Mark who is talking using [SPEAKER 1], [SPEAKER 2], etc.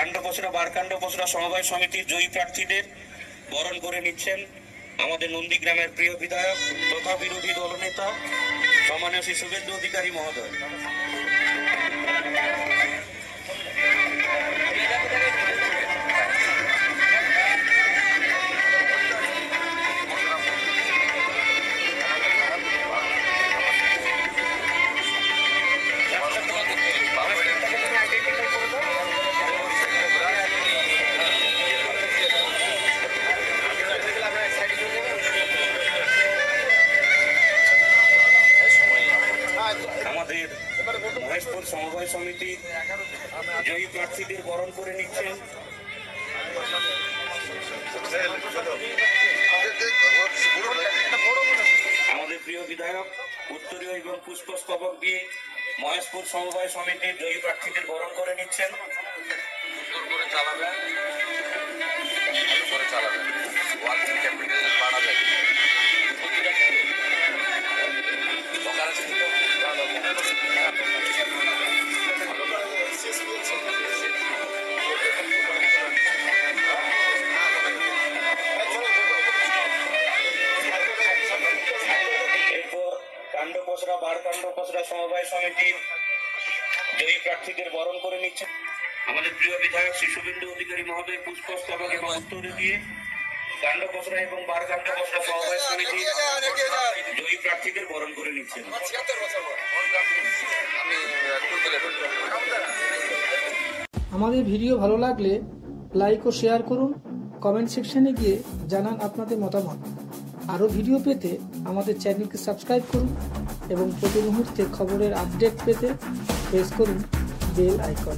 [SPEAKER 1] কাণ্ডপোষরা বারকাণ্ডপোষরা সমবায় সমিতির জয়ী প্রার্থীদের বরণ করে নিচ্ছেন আমাদের নন্দীগ্রামের প্রিয় বিধায়ক তথা বিরোধী দলনেতা সম্মানীয় শ্রী শুভেন্দু অধিকারী মহোদয়। আমাদের মহেশপুর সমবায় সমিতির জয়ী প্রার্থীদের বরণ করে নিচ্ছেন আমাদের প্রিয় বিধায়ক উত্তরীয় এবং পুষ্পস্তবক দিয়ে মহেশপুর সমবায় সমিতির জয়ী প্রার্থীদের বরণ করে নিচ্ছেন। কাণ্ডপোষরা বারকাণ্ডপোষরা সমবায় সমিতির জয়ী প্রার্থীদের বরণ করে নিচ্ছেন আমাদের প্রিয় বিধায়ক শ্রী শুভেন্দু অধিকারী মহোদয় পুষ্পস্তবক এবং উত্তরে দিয়ে কাণ্ডপোষরা এবং বারকাণ্ডপোষরা সমবায় সমিতির জয়ী প্রার্থীদের বরণ করে নিচ্ছেন।
[SPEAKER 2] আমাদের ভিডিও ভালো লাগলে লাইক ও শেয়ার করুন, কমেন্ট সেকশনে গিয়ে জানান আপনাদের মতামত। আরও ভিডিও পেতে আমাদের চ্যানেলকে সাবস্ক্রাইব করুন এবং প্রতি মুহূর্তে খবরের আপডেট পেতে প্রেস করুন বেল আইকন।